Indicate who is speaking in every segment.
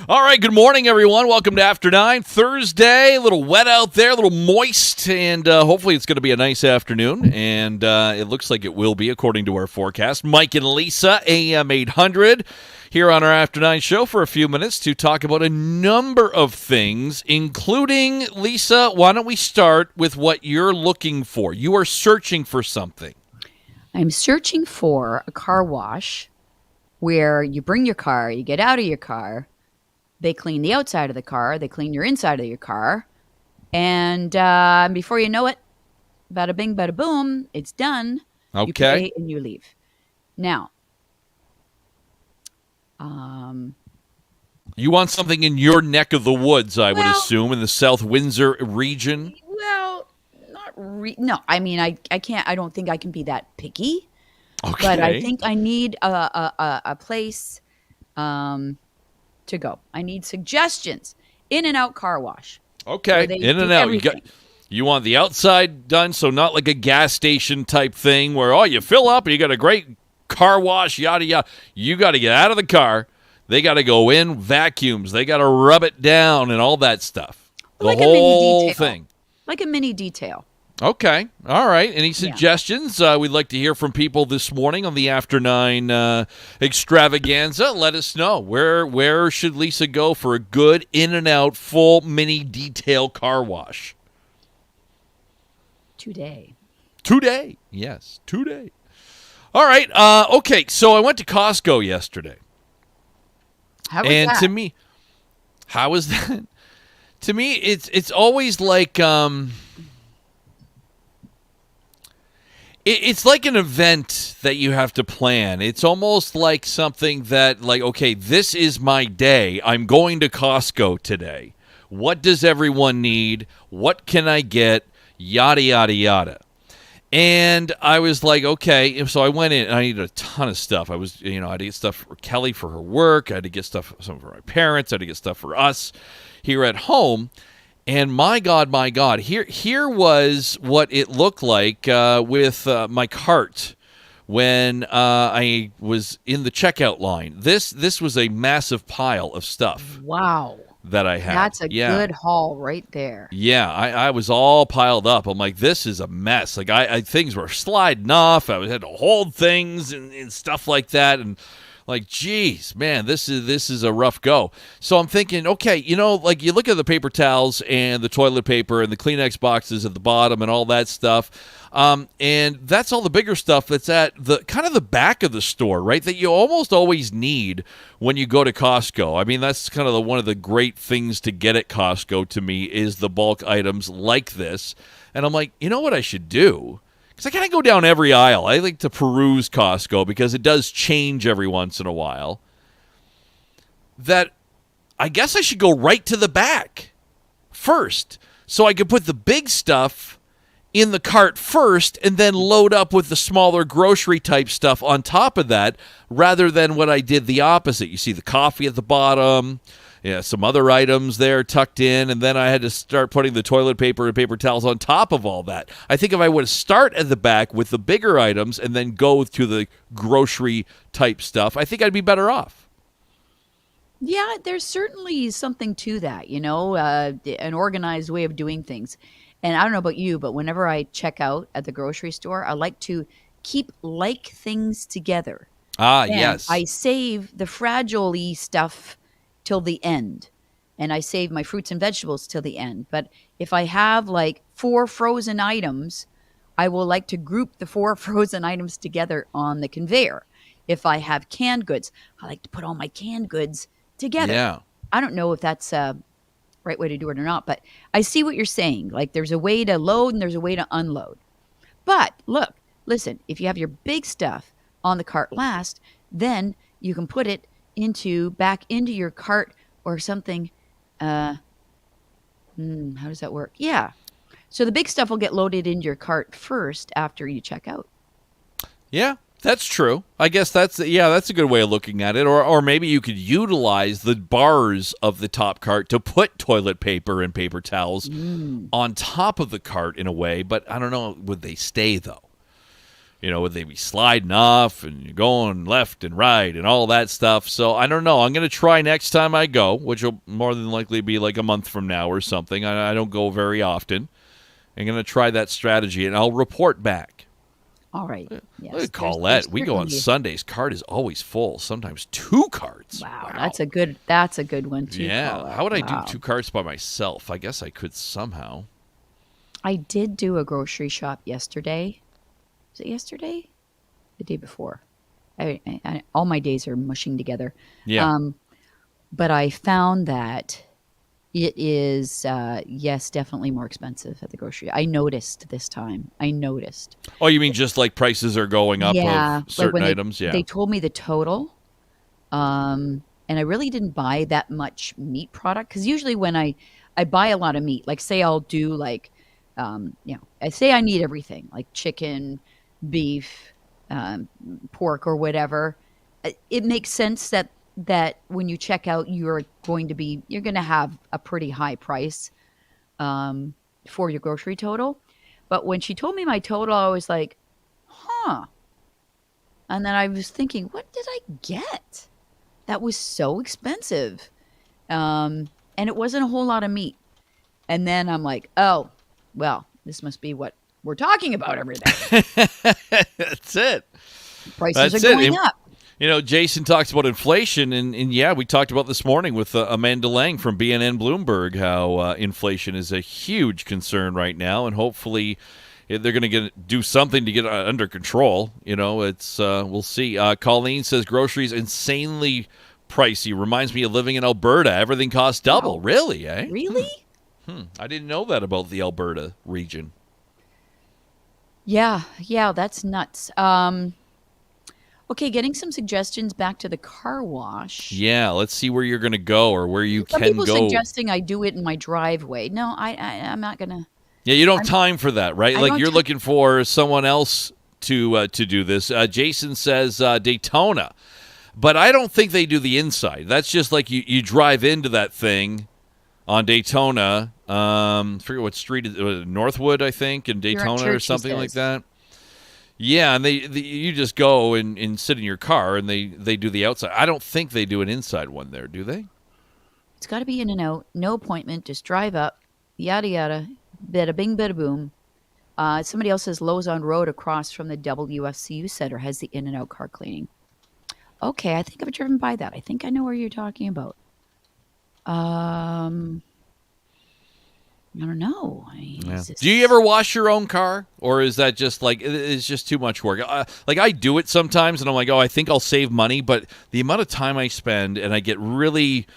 Speaker 1: All right, good morning, everyone. Welcome to After 9, Thursday. A little wet out there, a little moist, and hopefully it's going to be a nice afternoon, and it looks like it will be, according to our forecast. Mike and Lisa, AM800, here on our After 9 show for a few minutes to talk about a number of things, including, Lisa, why don't we start with what you're looking for? You are searching for something.
Speaker 2: I'm searching for a car wash where you bring your car, you get out of your car, they clean the outside of the car, they clean your inside of your car, and before you know it, bada bing, bada boom, it's done.
Speaker 1: Okay.
Speaker 2: You pay and you leave. Now,
Speaker 1: you want something in your neck of the woods, I would assume, in the South Windsor region?
Speaker 2: Well, no. I mean, I can't. I don't think I can be that picky.
Speaker 1: Okay.
Speaker 2: But I think I need a place to go. I need suggestions. In and out car wash.
Speaker 1: Okay, in and out. You want the outside done, so not like a gas station type thing where, you fill up and you got a great car wash, yada, yada. You got to get out of the car. They got to go in, vacuums. They got to rub it down and all that stuff.
Speaker 2: Like
Speaker 1: whole
Speaker 2: a mini detail.
Speaker 1: thing.
Speaker 2: Like a mini detail.
Speaker 1: Okay. All right. Any suggestions? We'd like to hear from people this morning on the After 9 extravaganza. Let us know. Where should Lisa go for a good in-and-out, full mini detail car wash?
Speaker 2: Today.
Speaker 1: Yes, today. All right. Okay, so I went to Costco yesterday.
Speaker 2: How was that?
Speaker 1: To me, how was that? To me, it's always like... It's like an event that you have to plan. It's almost like something that, like, okay, this is my day. I'm going to Costco today. What does everyone need? What can I get? Yada, yada, yada. And I was like, okay. So I went in, and I needed a ton of stuff. I had to get stuff for Kelly for her work. I had to get some for my parents. I had to get stuff for us here at home. And my God, here was what it looked like with my cart when I was in the checkout line. This was a massive pile of stuff.
Speaker 2: Wow.
Speaker 1: That I had.
Speaker 2: That's a good haul right there.
Speaker 1: Yeah, I was all piled up. I'm like, this is a mess. Like, I things were sliding off. I had to hold things and stuff like that. And like, geez, man, this is a rough go. So I'm thinking, okay, like you look at the paper towels and the toilet paper and the Kleenex boxes at the bottom and all that stuff, and that's all the bigger stuff that's at the kind of the back of the store, right? That you almost always need when you go to Costco. I mean, that's kind of one of the great things to get at Costco to me is the bulk items like this. And I'm like, you know what I should do? Because I kind of go down every aisle. I like to peruse Costco because it does change every once in a while. That I guess I should go right to the back first. So I could put the big stuff in the cart first and then load up with the smaller grocery type stuff on top of that rather than what I did the opposite. You see the coffee at the bottom. Yeah, some other items there tucked in, and then I had to start putting the toilet paper and paper towels on top of all that. I think if I would start at the back with the bigger items and then go to the grocery type stuff, I think I'd be better off.
Speaker 2: Yeah, there's certainly something to that, an organized way of doing things. And I don't know about you, but whenever I check out at the grocery store, I like to keep like things together.
Speaker 1: Yes.
Speaker 2: I save the fragile-y stuff till the end, and I save my fruits and vegetables till the end. But if I have like 4 frozen items, I will like to group the 4 frozen items together on the conveyor. If I have canned goods, I like to put all my canned goods together.
Speaker 1: Yeah.
Speaker 2: I don't know if that's a right way to do it or not, but I see what you're saying. Like there's a way to load and there's a way to unload. But listen, if you have your big stuff on the cart last, then you can put it back into your cart or something. How does that work? Yeah. So the big stuff will get loaded into your cart first after you check out.
Speaker 1: Yeah, that's true. I guess that's a good way of looking at it. Or maybe you could utilize the bars of the top cart to put toilet paper and paper towels on top of the cart in a way. But I don't know, would they stay though? would they be sliding off and you're going left and right and all that stuff? So I don't know. I'm going to try next time I go, which will more than likely be like a month from now or something. I don't go very often. I'm going to try that strategy, and I'll report back.
Speaker 2: All right.
Speaker 1: Yes. Colette, we go on Sundays. Cart is always full. Sometimes 2 carts.
Speaker 2: Wow. That's a good one too.
Speaker 1: Yeah.
Speaker 2: Colette.
Speaker 1: How would I do 2 carts by myself? I guess I could somehow.
Speaker 2: I did do a grocery shop yesterday. Was it yesterday? The day before. All my days are mushing together.
Speaker 1: Yeah.
Speaker 2: But I found that it is, yes, definitely more expensive at the grocery. I noticed this time.
Speaker 1: Oh, you mean just like prices are going up of certain items?
Speaker 2: They told me the total. And I really didn't buy that much meat product. Because usually when I buy a lot of meat, like say I'll do like, I say I need everything, like chicken, beef, pork, or whatever. It makes sense that when you check out, you're going to have a pretty high price for your grocery total. But when she told me my total, I was like, huh. And then I was thinking, what did I get? That was so expensive. And it wasn't a whole lot of meat. And then I'm like, oh, well, this must be what we're talking about every day.
Speaker 1: That's it.
Speaker 2: Prices are going up.
Speaker 1: Jason talks about inflation, and yeah, we talked about this morning with Amanda Lang from BNN Bloomberg how inflation is a huge concern right now, and hopefully they're going to do something to get it under control. It's we'll see. Colleen says groceries insanely pricey. Reminds me of living in Alberta. Everything costs double. Wow. Really, eh?
Speaker 2: Really?
Speaker 1: I didn't know that about the Alberta region.
Speaker 2: Yeah, that's nuts. Okay, getting some suggestions back to the car wash.
Speaker 1: Yeah, let's see where you're going to go or where you
Speaker 2: Some
Speaker 1: can
Speaker 2: people
Speaker 1: go.
Speaker 2: Suggesting I do it in my driveway. No, I'm not going to.
Speaker 1: Yeah, you don't have time for that, right? Like you're looking for someone else to do this. Jason says Daytona, but I don't think they do the inside. That's just like you drive into that thing on Daytona. I forget what street it is. Northwood, I think, in Daytona or something like that. Yeah, and you just go and sit in your car, and they do the outside. I don't think they do an inside one there, do they?
Speaker 2: It's got to be in and out, no appointment, just drive up, yada yada, bada bing, bada boom. Somebody else says Lowe's on Road across from the WFCU Center has the in and out car cleaning. Okay, I think I've driven by that. I think I know where you're talking about. I don't know.
Speaker 1: Do you ever wash your own car, or is that just like it's just too much work? Like I do it sometimes, and I'm like, oh, I think I'll save money, but the amount of time I spend, and I get really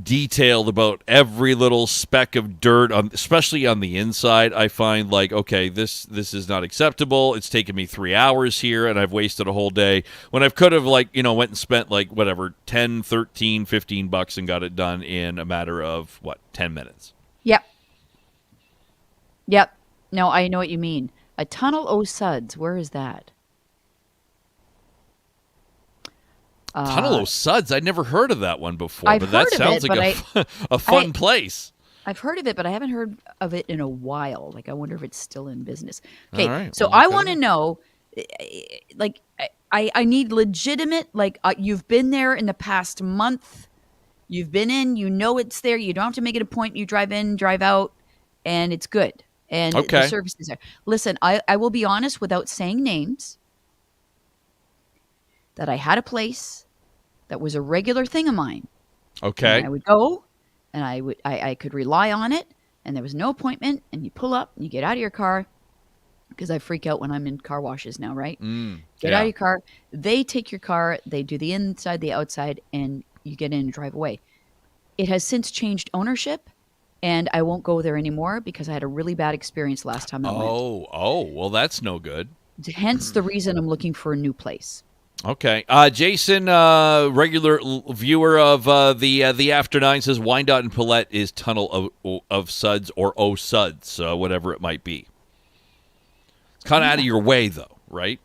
Speaker 1: detailed about every little speck of dirt, especially on the inside. I find like, okay, this is not acceptable. It's taken me 3 hours here, and I've wasted a whole day when I could have went and spent like whatever 10, 13, 15 bucks and got it done in a matter of 10 minutes.
Speaker 2: Yep. No, I know what you mean. A Tunnel O Suds. Where is that?
Speaker 1: Tunnel O Suds. I'd never heard of that one before,
Speaker 2: I've
Speaker 1: but that sounds like a fun place.
Speaker 2: I've heard of it, but I haven't heard of it in a while. Like, I wonder if it's still in business. Okay,
Speaker 1: right,
Speaker 2: so I want to know, like, I need legitimate, like, you've been there in the past month. You've been in, it's there. You don't have to make it a point. You drive in, drive out, and it's good. And the service is there. Listen, I will be honest without saying names that I had a place that was a regular thing of mine.
Speaker 1: Okay.
Speaker 2: And I would go and I could rely on it, and there was no appointment, and you pull up and you get out of your car, because I freak out when I'm in car washes now, right? Get out of your car. They take your car, they do the inside, the outside, and you get in and drive away. It has since changed ownership. And I won't go there anymore because I had a really bad experience last time I went.
Speaker 1: Well, that's no good.
Speaker 2: Hence the reason I'm looking for a new place.
Speaker 1: Okay. Jason, regular viewer of the After 9, says Wyandotte and Paulette is Tunnel of Suds or O Suds, whatever it might be. It's kind of out of your way, though, right?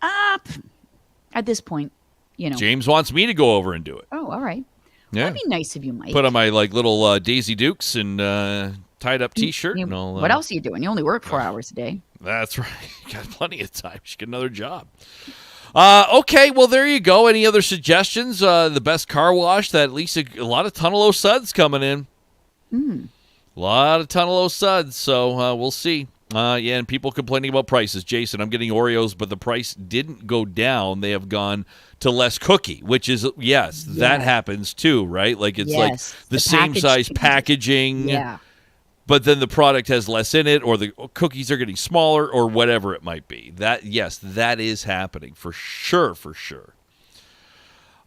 Speaker 2: At this point,
Speaker 1: James wants me to go over and do it.
Speaker 2: Oh, all right.
Speaker 1: Yeah.
Speaker 2: That'd be nice of you, Mike.
Speaker 1: Put on my little Daisy Dukes and tied up T-shirt and all.
Speaker 2: What else are you doing? You only work 4 hours a day.
Speaker 1: That's right. Got plenty of time. She get another job. Okay, well, there you go. Any other suggestions? The best car wash that at least a lot of Tunnel O suds coming in. A lot of Tunnel O suds, so we'll see. Yeah, and people complaining about prices. Jason, I'm getting Oreos, but the price didn't go down. They have gone to less cookie, which is, yes, that happens too, right? Like it's like the same size packaging.
Speaker 2: Yeah.
Speaker 1: But then the product has less in it, or the cookies are getting smaller, or whatever it might be. Yes, that is happening for sure, for sure.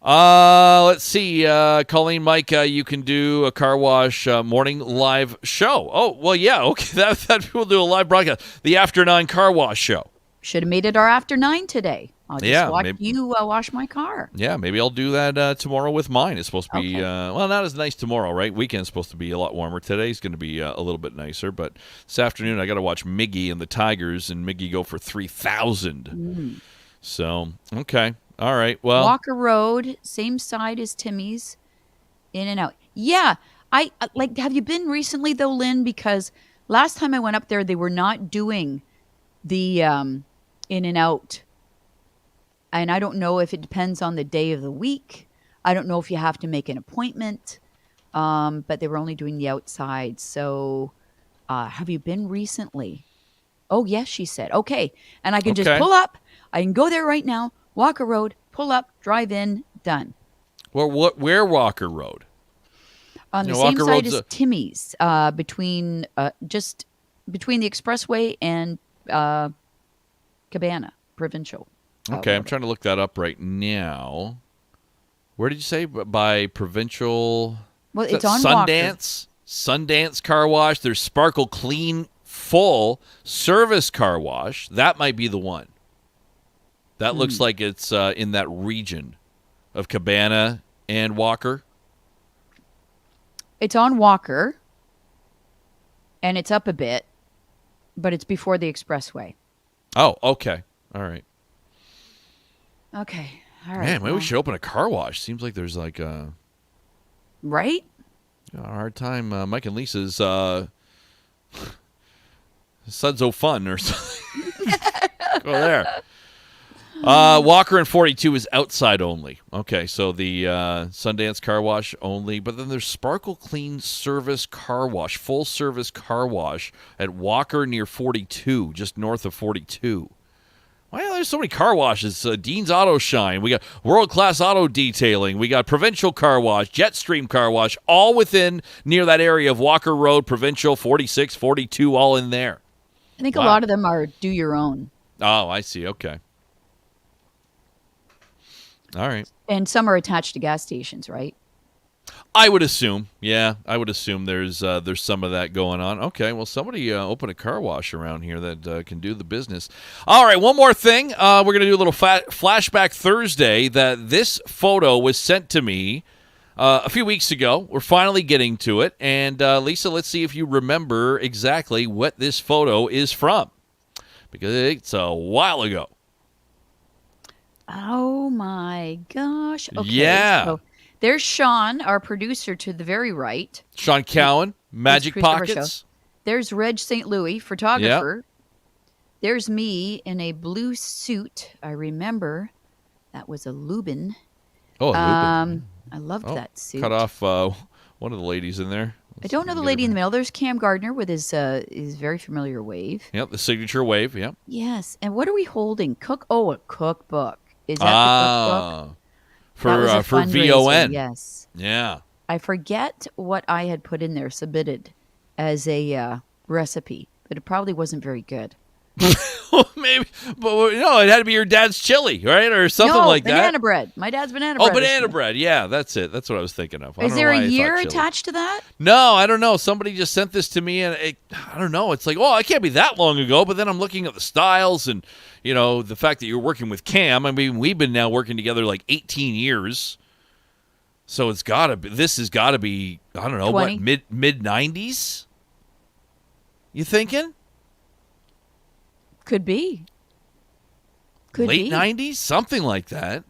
Speaker 1: Let's see. Colleen, Mike, you can do a car wash morning live show. Oh, well, yeah, okay. That we'll do a live broadcast. The After 9 car wash show.
Speaker 2: Should have made it our After 9 today. I'll just watch
Speaker 1: maybe,
Speaker 2: you wash my car.
Speaker 1: Yeah, maybe I'll do that tomorrow with mine. It's supposed to be, well, not as nice tomorrow, right? Weekend's supposed to be a lot warmer. Today's going to be a little bit nicer, but this afternoon I got to watch Miggy and the Tigers, and Miggy go for 3,000. So, okay. All right. Well,
Speaker 2: Walker Road, same side as Timmy's, in and out. Yeah, I like. Have you been recently though, Lynn? Because last time I went up there, they were not doing the in and out, and I don't know if it depends on the day of the week. I don't know if you have to make an appointment, but they were only doing the outside. So, have you been recently? Oh yes, she said. Okay, and I can just pull up. I can go there right now. Walker Road, pull up, drive in, done.
Speaker 1: Well, where Walker Road?
Speaker 2: On the same side as Timmy's, between just between the Expressway and Cabana Provincial.
Speaker 1: Okay, I'm trying to look that up right now. Where did you say? By Provincial?
Speaker 2: Well, it's on
Speaker 1: Sundance. Walker. Sundance Car Wash. There's Sparkle Clean Full Service Car Wash. That might be the one. That looks like it's in that region of Cabana and Walker.
Speaker 2: It's on Walker, and it's up a bit, but it's before the Expressway.
Speaker 1: Oh, okay. All right.
Speaker 2: Okay. All right.
Speaker 1: Man, maybe we should open a car wash. Seems like there's like a...
Speaker 2: Right?
Speaker 1: A hard time. Mike and Lisa's Sudzo Fun or something. Go there. Walker and 42 is outside only. Okay, so the Sundance Car Wash only. But then there's Sparkle Clean Service Car Wash, full service car wash at Walker near 42, just north of 42. Why are there so many car washes? Dean's Auto Shine. We got World Class Auto Detailing. We got Provincial Car Wash, Jetstream Car Wash, all within near that area of Walker Road, Provincial, 46, 42, all in there.
Speaker 2: I think a lot of them are do your own.
Speaker 1: Oh, I see. Okay. All right.
Speaker 2: And some are attached to gas stations, right?
Speaker 1: I would assume. Yeah, I would assume there's some of that going on. Okay, well, somebody open a car wash around here that can do the business. All right, one more thing. We're going to do a little flashback Thursday. That this photo was sent to me a few weeks ago. We're finally getting to it. And, Lisa, let's see if you remember exactly what this photo is from. Because it's a while ago.
Speaker 2: Oh, my gosh. Okay,
Speaker 1: yeah.
Speaker 2: So there's Sean, our producer, to the very right.
Speaker 1: Sean Cowan, Magic Pockets.
Speaker 2: There's Reg St. Louis, photographer. Yep. There's me in a blue suit. I remember that was a Lubin.
Speaker 1: Oh, Lubin.
Speaker 2: I loved that suit.
Speaker 1: Cut off one of the ladies in there.
Speaker 2: I don't know the lady in the middle. There's Cam Gardner with his very familiar wave.
Speaker 1: Yep, the signature wave, yep.
Speaker 2: Yes. And what are we holding? A cookbook. Is that the cookbook?
Speaker 1: For VON.
Speaker 2: Yes.
Speaker 1: Yeah.
Speaker 2: I forget what I had put in there, submitted as a recipe, but it probably wasn't very good.
Speaker 1: Maybe, but no, it had to be your dad's chili, right, or something like that.
Speaker 2: Banana bread. My dad's banana bread.
Speaker 1: Oh, banana bread. Yeah, that's it. That's what I was thinking of.
Speaker 2: Is there a year attached to that?
Speaker 1: No, I don't know. Somebody just sent this to me, and I don't know. It's like, oh, it can't be that long ago. But then I'm looking at the styles and the fact that you're working with Cam. I mean, we've been now working together like 18 years, so it's got to be. This has got to be. I don't know 20? What mid 90s. You thinking?
Speaker 2: Could be.
Speaker 1: Late 90s? Something like that.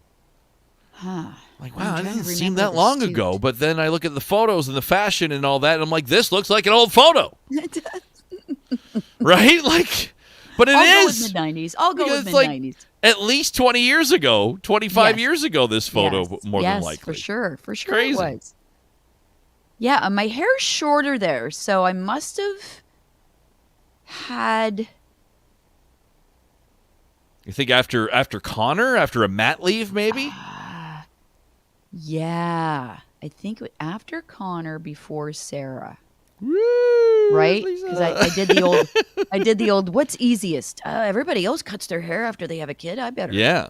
Speaker 2: Huh.
Speaker 1: Like, wow, it doesn't seem that long ago. But then I look at the photos and the fashion and all that, and I'm like, this looks like an old photo.
Speaker 2: It does.
Speaker 1: Right? Like, But it
Speaker 2: I'll go with
Speaker 1: is.
Speaker 2: mid-90s. I'll go
Speaker 1: Because
Speaker 2: with
Speaker 1: it's like
Speaker 2: mid-90s.
Speaker 1: at least 20 years ago, 25
Speaker 2: Yes.
Speaker 1: years ago, this photo
Speaker 2: Yes.
Speaker 1: more than
Speaker 2: Yes,
Speaker 1: likely.
Speaker 2: for sure. For sure it
Speaker 1: Crazy.
Speaker 2: was. Yeah, my hair's shorter there, so I must have had.
Speaker 1: You think after Connor, after a mat leave, maybe?
Speaker 2: Yeah, I think after Connor, before Sarah,
Speaker 1: Woo,
Speaker 2: right?
Speaker 1: Lisa.
Speaker 2: Because I did the old, What's easiest? Everybody else cuts their hair after they have a kid. I better.
Speaker 1: Yeah.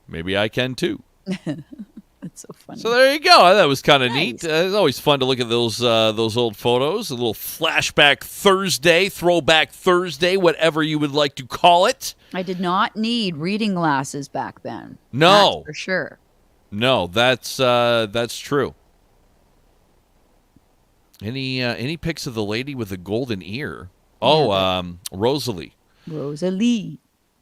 Speaker 1: Maybe I can too.
Speaker 2: That's so funny.
Speaker 1: So there you go. That was kind of neat.
Speaker 2: Nice.
Speaker 1: It's always fun to look at those old photos. A little flashback Thursday, throwback Thursday, whatever you would like to call it.
Speaker 2: I did not need reading glasses back then.
Speaker 1: No.
Speaker 2: That's for sure.
Speaker 1: No, that's true. Any pics of the lady with the golden ear? Rosalie
Speaker 2: Rosalie.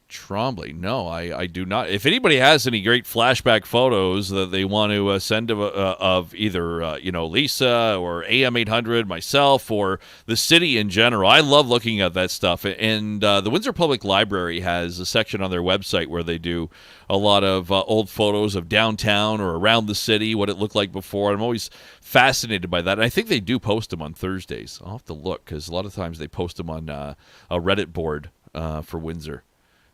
Speaker 1: Trombley. No, I do not. If anybody has any great flashback photos that they want to send of either Lisa or AM800, myself, or the city in general, I love looking at that stuff. And the Windsor Public Library has a section on their website where they do a lot of old photos of downtown or around the city, what it looked like before. I'm always fascinated by that. And I think they do post them on Thursdays. I'll have to look because a lot of times they post them on a Reddit board for Windsor.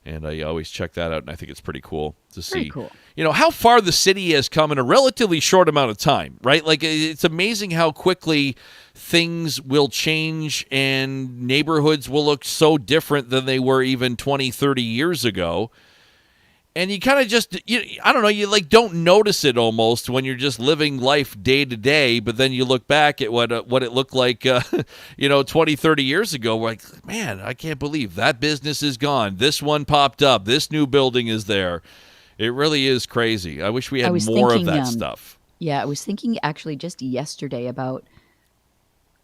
Speaker 1: And I always check that out, and I think it's pretty cool to see,
Speaker 2: cool.
Speaker 1: How far the city has come in a relatively short amount of time, right? Like, it's amazing how quickly things will change and neighborhoods will look so different than they were even 20, 30 years ago. And you kind of just, I don't know, you like don't notice it almost when you're just living life day to day. But then you look back at what it looked like, 20, 30 years ago. We're like, man, I can't believe that business is gone. This one popped up. This new building is there. It really is crazy. I wish we had more of that stuff.
Speaker 2: Yeah, I was thinking actually just yesterday about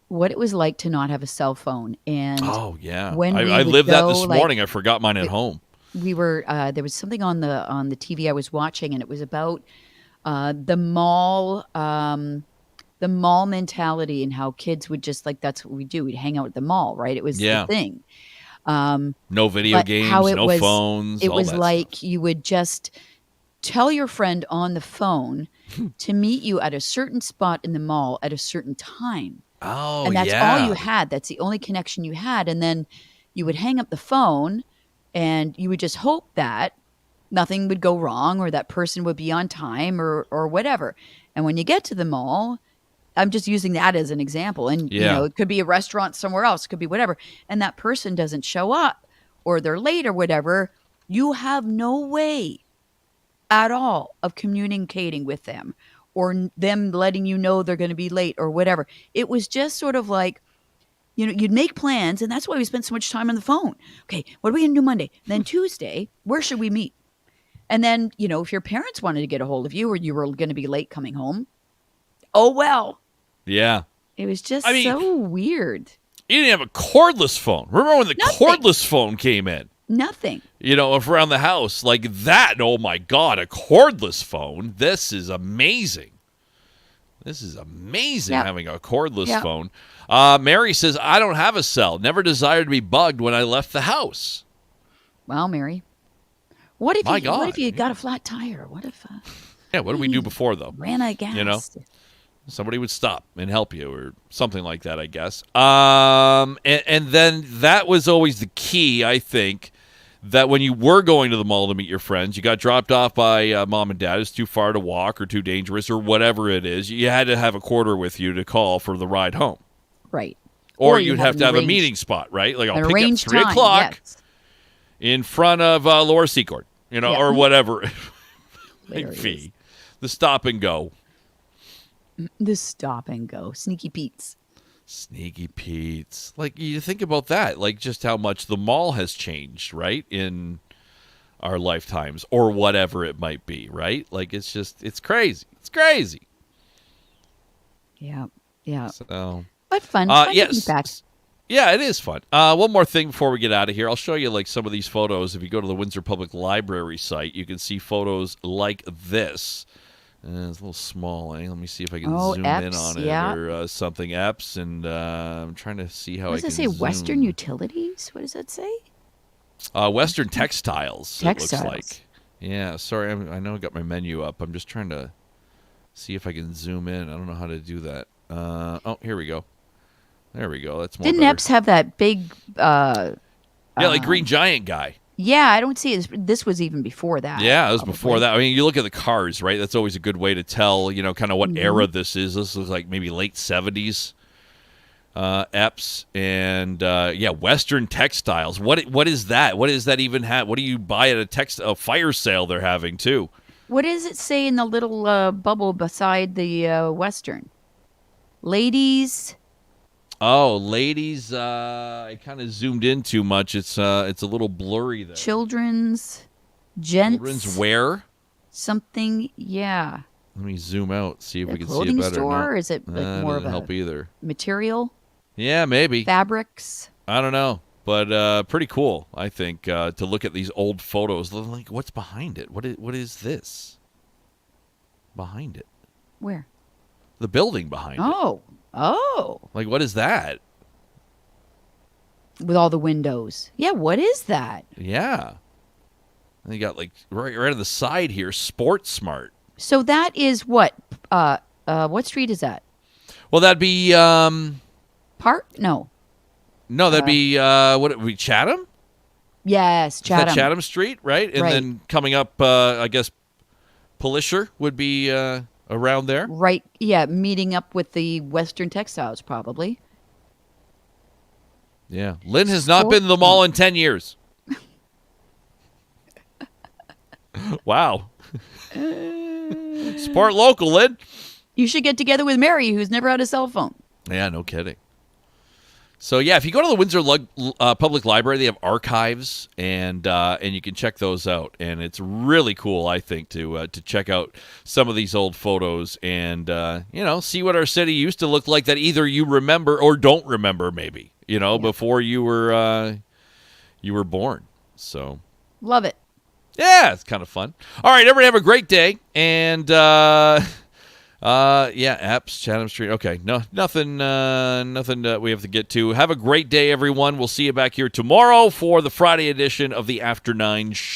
Speaker 2: what it was like to not have a cell phone. And
Speaker 1: oh, yeah.
Speaker 2: when
Speaker 1: I lived that this morning. I forgot mine at home.
Speaker 2: We were there was something on the TV I was watching, and it was about the mall mentality and how kids would just that's what we do. We'd hang out at the mall, right? It was the thing.
Speaker 1: No video games, no phones.
Speaker 2: It was like
Speaker 1: stuff.
Speaker 2: You would just tell your friend on the phone to meet you at a certain spot in the mall at a certain time.
Speaker 1: Oh,
Speaker 2: and that's all you had. That's the only connection you had. And then you would hang up the phone. And you would just hope that nothing would go wrong or that person would be on time or whatever. And when you get to the mall, I'm just using that as an example. And, it could be a restaurant somewhere else. It could be whatever. And that person doesn't show up or they're late or whatever. You have no way at all of communicating with them or them letting you know they're going to be late or whatever. It was just sort of like, you'd make plans, and that's why we spent so much time on the phone. Okay, what are we going to do Monday? Then Tuesday, where should we meet? And then, if your parents wanted to get a hold of you or you were going to be late coming home, oh, well.
Speaker 1: Yeah.
Speaker 2: It was just so weird.
Speaker 1: You didn't have a cordless phone. Remember when the cordless phone came in?
Speaker 2: Nothing.
Speaker 1: Around the house like that. Oh, my God, a cordless phone. This is amazing. Having a cordless phone. Mary says, I don't have a cell. Never desired to be bugged when I left the house.
Speaker 2: Well, Mary, what if you got a flat tire? What if...
Speaker 1: what did we do before, though?
Speaker 2: Ran out of gas.
Speaker 1: Somebody would stop and help you or something like that, I guess. And then that was always the key, I think, that when you were going to the mall to meet your friends, you got dropped off by mom and dad. It's too far to walk or too dangerous or whatever it is. You had to have a quarter with you to call for the ride home.
Speaker 2: Right.
Speaker 1: Or you'd have to have a meeting spot, right? Like, I'll pick up 3 o'clock in front of Lower Seacourt, or whatever it might be. The stop and go.
Speaker 2: The stop and go. Sneaky Pete's.
Speaker 1: Sneaky Pete's. Like, you think about that, like just how much the mall has changed, right, in our lifetimes or whatever it might be, right? Like, it's crazy. It's crazy.
Speaker 2: Yeah.
Speaker 1: So,
Speaker 2: but fun.
Speaker 1: Yes. Yeah, it is fun. One more thing before we get out of here. I'll show you like some of these photos. If you go to the Windsor Public Library site, you can see photos like this. It's a little small. Let me see if I can zoom in on it or something. Epps, and I'm trying to see how I can.
Speaker 2: What does it say? Western Utilities? What does that say?
Speaker 1: Western Textiles. It looks
Speaker 2: Textiles.
Speaker 1: like. Yeah. Sorry, I know I got my menu up. I'm just trying to see if I can zoom in. I don't know how to do that. Oh, here we go. There we go. That's more
Speaker 2: Didn't
Speaker 1: better.
Speaker 2: Epps have that big?
Speaker 1: Yeah, like Green Giant guy.
Speaker 2: Yeah, I don't see it. This was even before that.
Speaker 1: Yeah, it was
Speaker 2: probably.
Speaker 1: before that. I mean, you look at the cars, right? That's always a good way to tell, kind of what
Speaker 2: Mm-hmm.
Speaker 1: era this is. This looks like maybe late 70s. Epps and Western Textiles. What is that? What does that even have? What do you buy at a fire sale they're having too?
Speaker 2: What does it say in the little bubble beside the Western? Ladies.
Speaker 1: Oh, ladies, I kind of zoomed in too much. It's a little blurry there.
Speaker 2: Children's. Gents.
Speaker 1: Children's wear.
Speaker 2: Something. Yeah.
Speaker 1: Let me zoom out, see if we can see it
Speaker 2: clothing
Speaker 1: better.
Speaker 2: store?
Speaker 1: No.
Speaker 2: Or is it like more of
Speaker 1: doesn't
Speaker 2: a
Speaker 1: help either.
Speaker 2: material?
Speaker 1: Yeah, maybe.
Speaker 2: Fabrics.
Speaker 1: I don't know, but pretty cool. I think to look at these old photos. Like, what's behind it? What is this? Behind it,
Speaker 2: Where?
Speaker 1: the building behind it.
Speaker 2: Oh.
Speaker 1: Like, what is that?
Speaker 2: With all the windows. Yeah, what is that?
Speaker 1: Yeah, and you got like right on the side here, Sports Smart.
Speaker 2: So that is what? What street is that?
Speaker 1: Well, that'd be
Speaker 2: Park? No.
Speaker 1: no, that'd be what would be Chatham?
Speaker 2: Yes,
Speaker 1: Is
Speaker 2: Chatham.
Speaker 1: that Chatham Street, right? And
Speaker 2: Right.
Speaker 1: then coming up, I guess Polisher would be around there.
Speaker 2: Right. Yeah, meeting up with the Western Textiles, probably.
Speaker 1: Yeah, Lynn has not been to the mall in 10 years. Wow. Support local, Lynn.
Speaker 2: You should get together with Mary, who's never had a cell phone.
Speaker 1: Yeah, no kidding. So yeah, if you go to the Windsor Public Library, they have archives, and you can check those out, and it's really cool, I think, to check out some of these old photos and see what our city used to look like that either you remember or don't remember, maybe before you were born. So
Speaker 2: Love it.
Speaker 1: yeah, it's kind of fun. All right, everybody have a great day, and Epps, Chatham Street. Okay, nothing that we have to get to. Have a great day, everyone. We'll see you back here tomorrow for the Friday edition of the After 9 show.